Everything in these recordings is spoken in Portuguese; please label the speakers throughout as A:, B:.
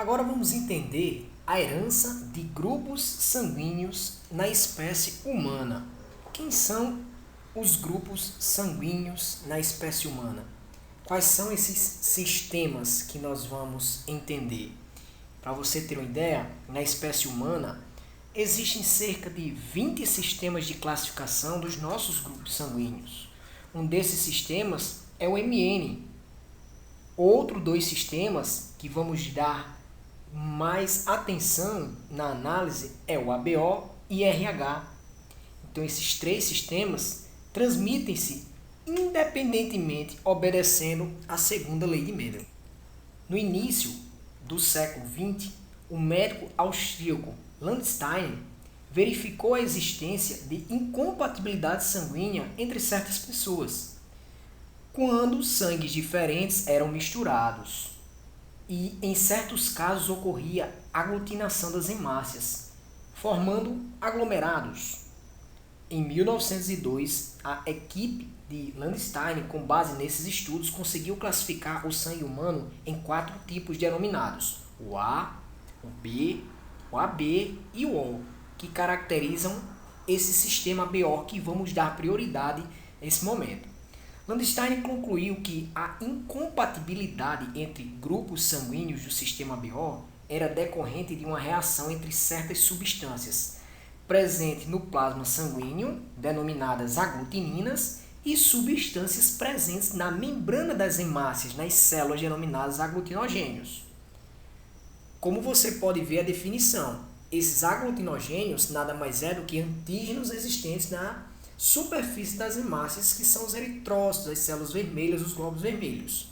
A: Agora vamos entender a herança de grupos sanguíneos na espécie humana. Quem são os grupos sanguíneos na espécie humana? Quais são esses sistemas que nós vamos entender? Para você ter uma ideia, na espécie humana existem cerca de 20 sistemas de classificação dos nossos grupos sanguíneos. Um desses sistemas é o MN. Outros dois sistemas que vamos dar mais atenção na análise é o ABO e RH. Então, esses três sistemas transmitem-se independentemente, obedecendo à segunda lei de Mendel. No início do século XX, o médico austríaco Landstein verificou a existência de incompatibilidade sanguínea entre certas pessoas, quando sangues diferentes eram misturados. E em certos casos ocorria aglutinação das hemácias, formando aglomerados. Em 1902, a equipe de Landstein, com base nesses estudos, conseguiu classificar o sangue humano em 4 tipos denominados: o A, o B, o AB e o O, que caracterizam esse sistema BO que vamos dar prioridade nesse momento. Landstein concluiu que a incompatibilidade entre grupos sanguíneos do sistema BO era decorrente de uma reação entre certas substâncias presentes no plasma sanguíneo, denominadas aglutininas, e substâncias presentes na membrana das hemácias, nas células denominadas aglutinogênios. Como você pode ver a definição, esses aglutinogênios nada mais é do que antígenos existentes na superfície das hemácias, que são os eritrócitos, as células vermelhas, os glóbulos vermelhos.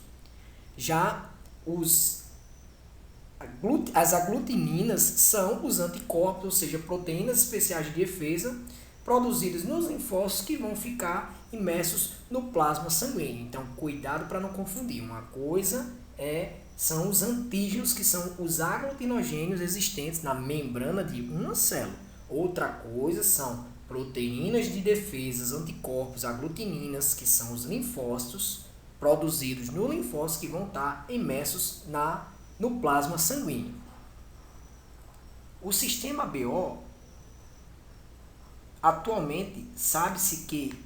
A: Já as aglutininas são os anticorpos, ou seja, proteínas especiais de defesa produzidas nos linfócitos que vão ficar imersos no plasma sanguíneo. Então, cuidado para não confundir. Uma coisa são os antígenos, que são os aglutinogênios existentes na membrana de uma célula. Outra coisa são proteínas de defesa, anticorpos, aglutininas, que são os linfócitos produzidos no linfócito, que vão estar imersos no plasma sanguíneo. O sistema BO, atualmente, sabe-se que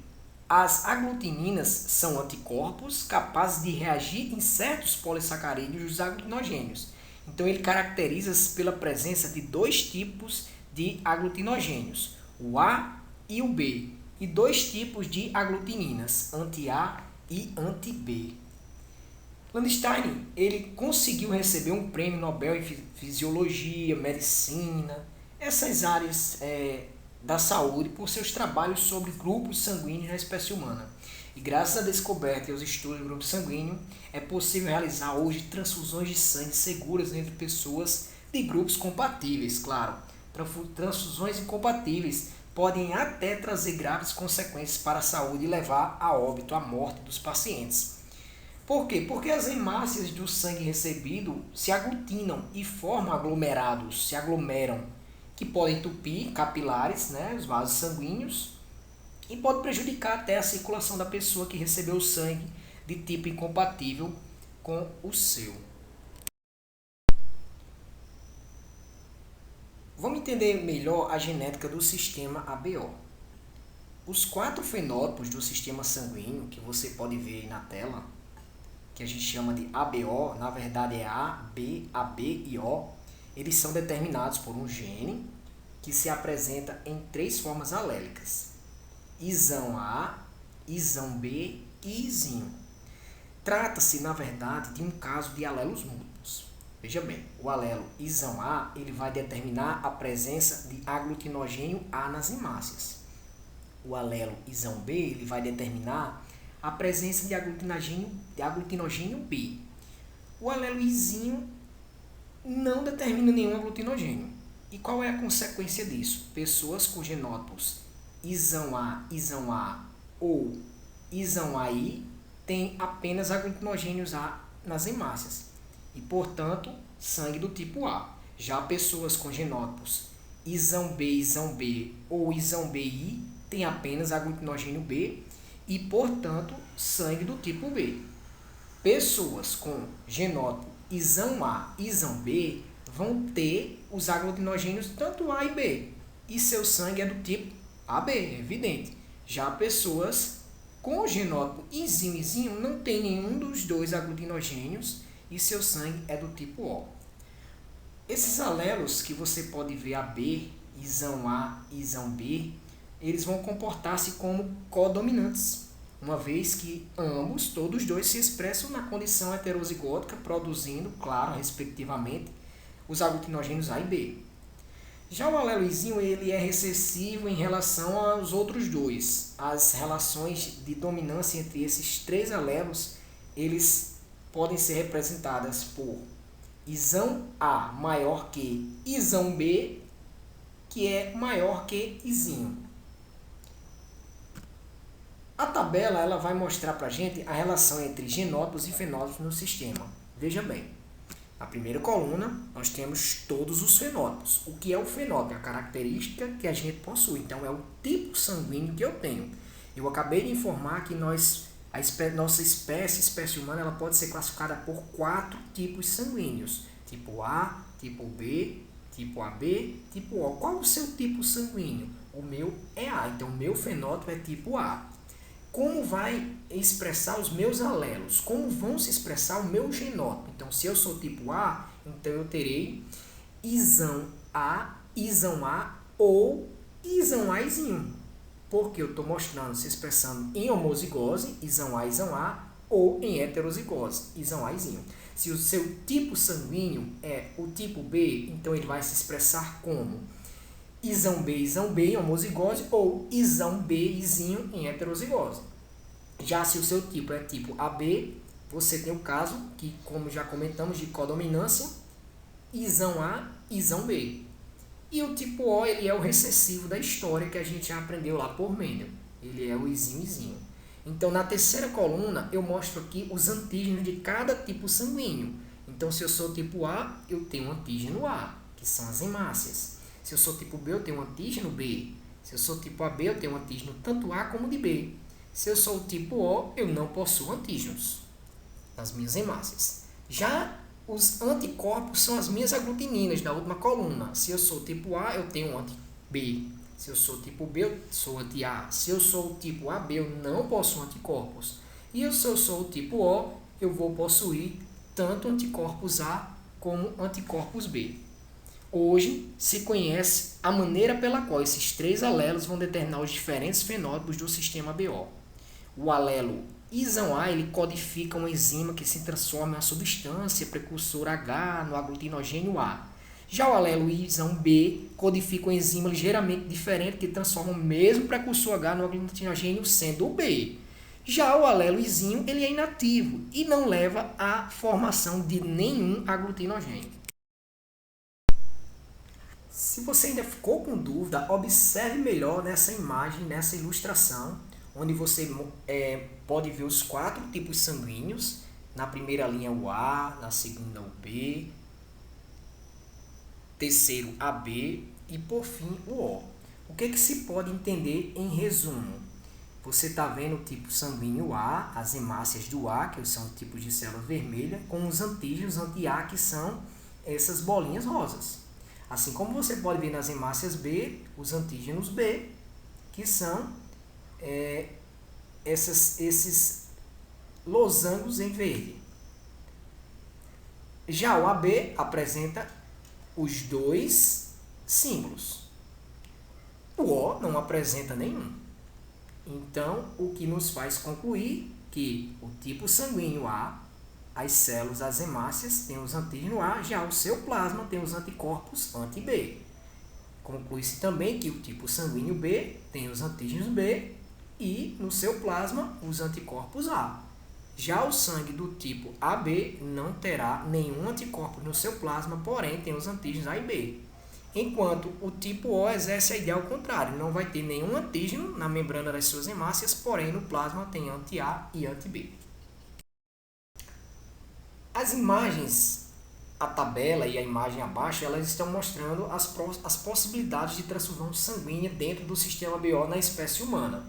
A: as aglutininas são anticorpos capazes de reagir em certos polissacarídeos dos aglutinogênios. Então, ele caracteriza-se pela presença de 2 tipos de aglutinogênios, o A e o B, e 2 tipos de aglutininas, anti-A e anti-B. Landstein, ele conseguiu receber um prêmio Nobel em Fisiologia, Medicina, essas áreas da saúde, por seus trabalhos sobre grupos sanguíneos na espécie humana. E graças à descoberta e aos estudos do grupo sanguíneo, é possível realizar hoje transfusões de sangue seguras entre pessoas de grupos compatíveis, claro. Transfusões incompatíveis podem até trazer graves consequências para a saúde e levar a óbito, à morte dos pacientes. Por quê? Porque as hemácias do sangue recebido se aglutinam e formam aglomerados, se aglomeram, que podem entupir capilares, os vasos sanguíneos, e pode prejudicar até a circulação da pessoa que recebeu o sangue de tipo incompatível com o seu. Vamos entender melhor a genética do sistema ABO. Os 4 fenótipos do sistema sanguíneo, que você pode ver aí na tela, que a gente chama de ABO, na verdade é A, B, AB e O, eles são determinados por um gene que se apresenta em 3 formas alélicas: Izão A, Izão B e Izinho. Trata-se, na verdade, de um caso de alelos múltiplos. Veja bem, o alelo Izão A ele vai determinar a presença de aglutinogênio A nas hemácias. O alelo Izão B ele vai determinar a presença de aglutinogênio B. O alelo Izinho não determina nenhum aglutinogênio. E qual é a consequência disso? Pessoas com genótipos Izão A ou Izão AI têm apenas aglutinogênios A nas hemácias e, portanto, sangue do tipo A. Já pessoas com genótipos Izão B ou Izão BI têm apenas aglutinogênio B e, portanto, sangue do tipo B. Pessoas com genótipo Izão A, Izão B vão ter os aglutinogênios tanto A e B. E seu sangue é do tipo AB, é evidente. Já pessoas com genótipo izinho não tem nenhum dos dois aglutinogênios e seu sangue é do tipo O. Esses alelos que você pode ver AB, isão A e isão B, eles vão comportar-se como codominantes, uma vez que todos dois se expressam na condição heterozigótica, produzindo, claro, respectivamente, os aglutinogênios A e B. Já o alelo izinho, ele é recessivo em relação aos outros dois. As relações de dominância entre esses três alelos, eles podem ser representadas por isão A maior que isão B, que é maior que izinho. A tabela ela vai mostrar para a gente a relação entre genótipos e fenótipos no sistema. Veja bem, na primeira coluna nós temos todos os fenótipos. O que é o fenótipo? É a característica que a gente possui. Então é o tipo sanguíneo que eu tenho. Eu acabei de informar que nossa espécie humana, ela pode ser classificada por 4 tipos sanguíneos. Tipo A, tipo B, tipo AB, tipo O. Qual o seu tipo sanguíneo? O meu é A, então o meu fenótipo é tipo A. Como vai expressar os meus alelos? Como vão se expressar o meu genótipo? Então, se eu sou tipo A, então eu terei isão A ou isão Azinho. Porque eu estou mostrando, se expressando em homozigose, isão A, ou em heterozigose, isão Azinho. Se o seu tipo sanguíneo é o tipo B, então ele vai se expressar como isão B em homozigose ou isão B izinho em heterozigose. Já se o seu tipo é tipo AB, você tem o caso que, como já comentamos, de codominância, isão A, isão B. E o tipo O, ele é o recessivo da história que a gente já aprendeu lá por Mendel. Ele é o izinho. Então, na terceira coluna, eu mostro aqui os antígenos de cada tipo sanguíneo. Então, se eu sou tipo A, eu tenho um antígeno A, que são as hemácias. Se eu sou tipo B, eu tenho um antígeno B. Se eu sou tipo AB, eu tenho um antígeno tanto A como de B. Se eu sou tipo O, eu não possuo antígenos nas minhas hemácias. Já os anticorpos são as minhas aglutininas da última coluna. Se eu sou tipo A, eu tenho um anti-B. Se eu sou tipo B, eu sou anti-A. Se eu sou tipo AB, eu não possuo anticorpos. E se eu sou tipo O, eu vou possuir tanto anticorpos A como anticorpos B. Hoje se conhece a maneira pela qual esses três alelos vão determinar os diferentes fenótipos do sistema BO. O alelo isão A, ele codifica uma enzima que se transforma em uma substância precursora H no aglutinogênio A. Já o alelo isão B codifica uma enzima ligeiramente diferente que transforma o mesmo precursor H no aglutinogênio sendo o B. Já o alelo izinho, ele é inativo e não leva à formação de nenhum aglutinogênio. Se você ainda ficou com dúvida, observe melhor nessa imagem, nessa ilustração, onde você pode ver os 4 tipos sanguíneos. Na primeira linha o A, na segunda o B, terceiro AB e por fim o O. O que se pode entender em resumo? Você está vendo o tipo sanguíneo A, as hemácias do A, que são tipos de célula vermelha, com os antígenos anti-A, que são essas bolinhas rosas. Assim como você pode ver nas hemácias B, os antígenos B, que são esses losangos em verde. Já o AB apresenta os 2 símbolos. O O não apresenta nenhum. Então, o que nos faz concluir que o tipo sanguíneo A, as células, as hemácias, têm os antígenos A, já o seu plasma tem os anticorpos anti-B. Conclui-se também que o tipo sanguíneo B tem os antígenos B e, no seu plasma, os anticorpos A. Já o sangue do tipo AB não terá nenhum anticorpo no seu plasma, porém tem os antígenos A e B. Enquanto o tipo O exerce a ideia ao contrário, não vai ter nenhum antígeno na membrana das suas hemácias, porém no plasma tem anti-A e anti-B. As imagens, a tabela e a imagem abaixo, elas estão mostrando as possibilidades de transfusão sanguínea dentro do sistema BO na espécie humana.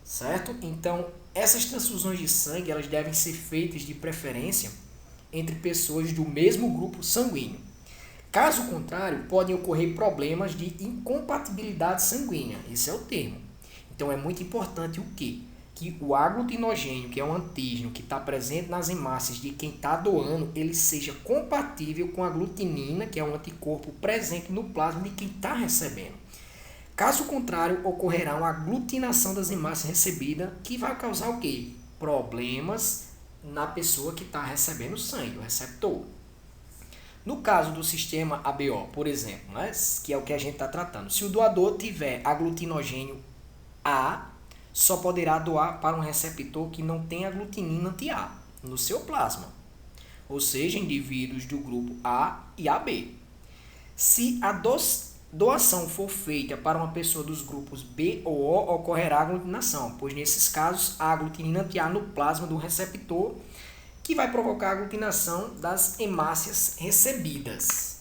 A: Certo? Então, essas transfusões de sangue elas devem ser feitas de preferência entre pessoas do mesmo grupo sanguíneo. Caso contrário, podem ocorrer problemas de incompatibilidade sanguínea. Esse é o termo. Então, é muito importante o quê? Que o aglutinogênio, que é um antígeno que está presente nas hemácias de quem está doando, ele seja compatível com a glutinina, que é um anticorpo presente no plasma de quem está recebendo. Caso contrário, ocorrerá uma aglutinação das hemácias recebidas, que vai causar o quê? Problemas na pessoa que está recebendo sangue, o receptor. No caso do sistema ABO, por exemplo, né, que é o que a gente está tratando, se o doador tiver aglutinogênio A, só poderá doar para um receptor que não tem aglutinina anti-A no seu plasma, ou seja, indivíduos do grupo A e AB. Se a doação for feita para uma pessoa dos grupos B ou O, ocorrerá aglutinação, pois nesses casos a aglutinina anti-A no plasma do receptor, que vai provocar a aglutinação das hemácias recebidas.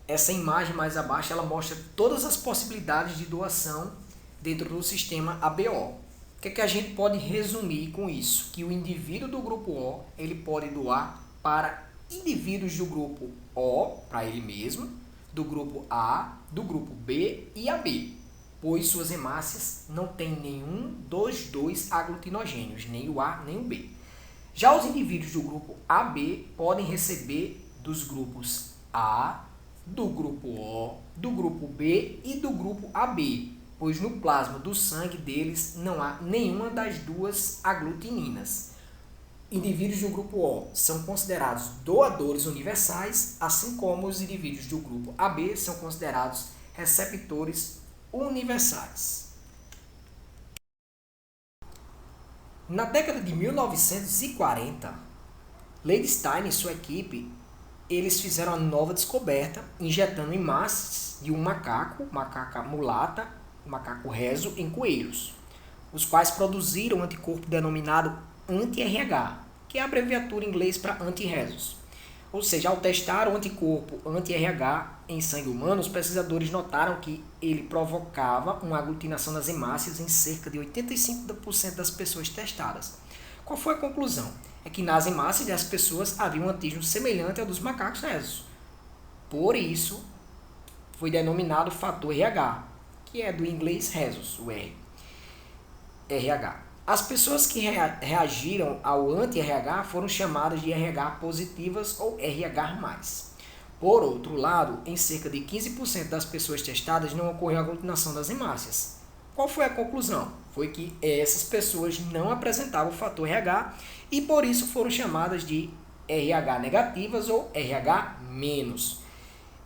A: Essa imagem mais abaixo ela mostra todas as possibilidades de doação dentro do sistema ABO. O que a gente pode resumir com isso? Que o indivíduo do grupo O ele pode doar para indivíduos do grupo O, para ele mesmo, do grupo A, do grupo B e AB, pois suas hemácias não têm nenhum dos dois aglutinogênios, nem o A nem o B. Já os indivíduos do grupo AB podem receber dos grupos A, do grupo O, do grupo B e do grupo AB, pois no plasma do sangue deles não há nenhuma das duas aglutininas. Indivíduos do grupo O são considerados doadores universais, assim como os indivíduos do grupo AB são considerados receptores universais. Na década de 1940, Landstein e sua equipe eles fizeram uma nova descoberta, injetando hemácias de um macaca mulata, macaco reso, em coelhos, os quais produziram um anticorpo denominado anti-RH, que é a abreviatura em inglês para anti-resos. Ou seja, ao testar o anticorpo anti-RH em sangue humano, os pesquisadores notaram que ele provocava uma aglutinação das hemácias em cerca de 85% das pessoas testadas. Qual foi a conclusão? É que nas hemácias das pessoas havia um antígeno semelhante ao dos macacos resos. Por isso, foi denominado fator RH, que é do inglês resus, o R. RH. As pessoas que reagiram ao anti-RH foram chamadas de RH positivas ou RH+. Por outro lado, em cerca de 15% das pessoas testadas não ocorreu a aglutinação das hemácias. Qual foi a conclusão? Foi que essas pessoas não apresentavam o fator RH e por isso foram chamadas de RH negativas ou RH-.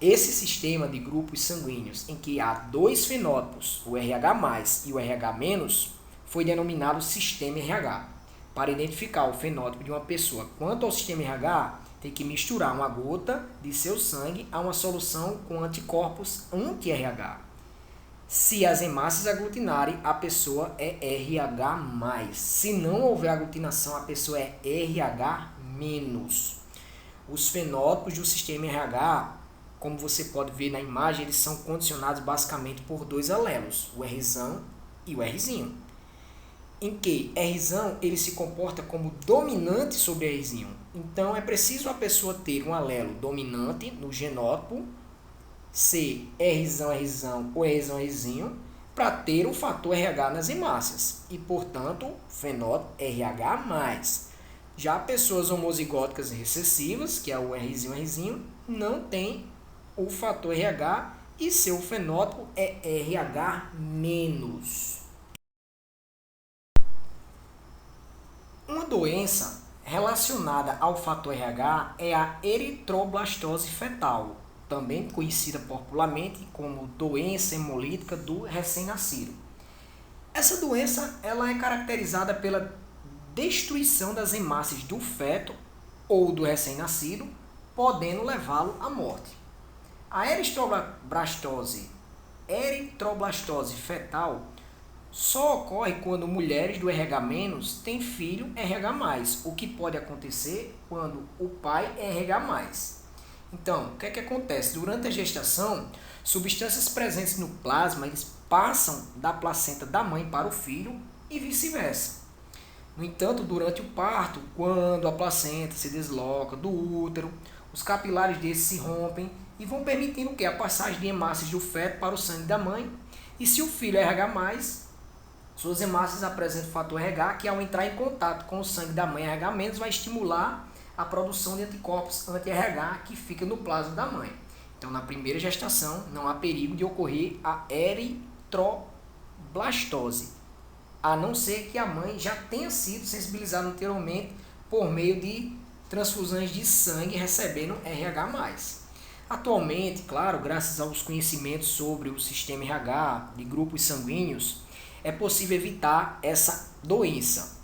A: Esse sistema de grupos sanguíneos em que há dois fenótipos, o RH+, e o RH-, foi denominado sistema RH. Para identificar o fenótipo de uma pessoa quanto ao sistema RH, tem que misturar uma gota de seu sangue a uma solução com anticorpos anti-RH. Se as hemácias aglutinarem, a pessoa é RH+. Se não houver aglutinação, a pessoa é RH-. Os fenótipos do sistema RH, como você pode ver na imagem, eles são condicionados basicamente por dois alelos, o Rzão e o Rzinho. Em que Rzão ele se comporta como dominante sobre Rzinho. Então, é preciso a pessoa ter um alelo dominante no genótipo, ser Rzão ou Rzão, para ter o fator RH nas hemácias. E, portanto, fenótipo RH+. Já pessoas homozigóticas recessivas, que é o Rzinho, não tem o fator RH e seu fenótipo é RH-. Uma doença relacionada ao fator RH é a eritroblastose fetal, também conhecida popularmente como doença hemolítica do recém-nascido. Essa doença ela é caracterizada pela destruição das hemácias do feto ou do recém-nascido, podendo levá-lo à morte. A eritroblastose fetal só ocorre quando mulheres do RH- têm filho RH+, o que pode acontecer quando o pai é RH+. Então, o que é que acontece? Durante a gestação, substâncias presentes no plasma eles passam da placenta da mãe para o filho e vice-versa. No entanto, durante o parto, quando a placenta se desloca do útero, o os capilares desses se rompem e vão permitindo o quê? A passagem de hemácias do feto para o sangue da mãe. E se o filho é RH+, suas hemácias apresentam o fator RH, que ao entrar em contato com o sangue da mãe RH-, vai estimular a produção de anticorpos anti-RH que fica no plasma da mãe. Então, na primeira gestação, não há perigo de ocorrer a eritroblastose, a não ser que a mãe já tenha sido sensibilizada anteriormente por meio de transfusões de sangue recebendo RH+. Atualmente, claro, graças aos conhecimentos sobre o sistema RH de grupos sanguíneos, é possível evitar essa doença.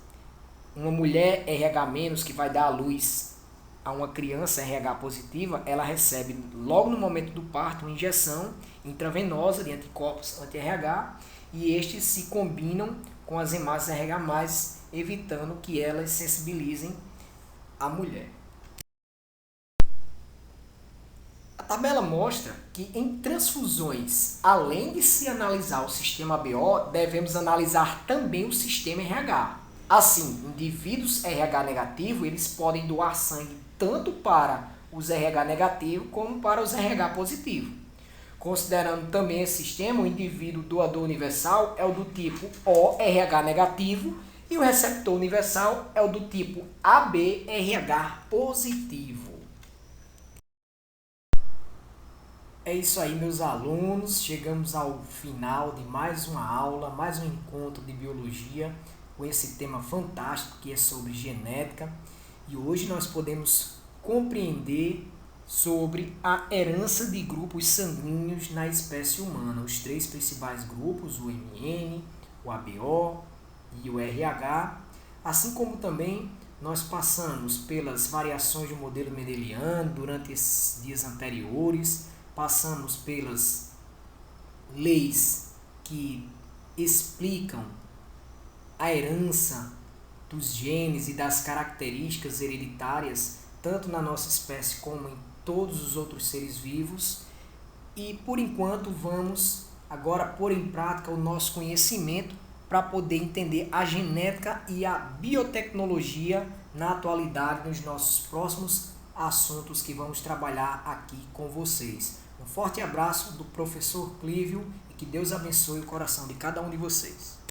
A: Uma mulher RH- que vai dar à luz a uma criança RH positiva, ela recebe logo no momento do parto uma injeção intravenosa de anticorpos anti-RH e estes se combinam com as hemácias RH+, evitando que elas sensibilizem a mulher. A tabela mostra que em transfusões, além de se analisar o sistema ABO, devemos analisar também o sistema RH. Assim, indivíduos RH negativo, eles podem doar sangue tanto para os RH negativo como para os RH positivo. Considerando também esse sistema, o indivíduo doador universal é o do tipo O RH negativo e o receptor universal é o do tipo AB RH positivo. É isso aí, meus alunos. Chegamos ao final de mais uma aula, mais um encontro de biologia com esse tema fantástico que é sobre genética. E hoje nós podemos compreender sobre a herança de grupos sanguíneos na espécie humana. Os três principais grupos, o MN, o ABO e o RH, assim como também nós passamos pelas variações do modelo mendeliano durante esses dias anteriores, passamos pelas leis que explicam a herança dos genes e das características hereditárias, tanto na nossa espécie como em todos os outros seres vivos. E, por enquanto, vamos agora pôr em prática o nosso conhecimento para poder entender a genética e a biotecnologia na atualidade nos nossos próximos assuntos que vamos trabalhar aqui com vocês. Um forte abraço do professor Clívio e que Deus abençoe o coração de cada um de vocês.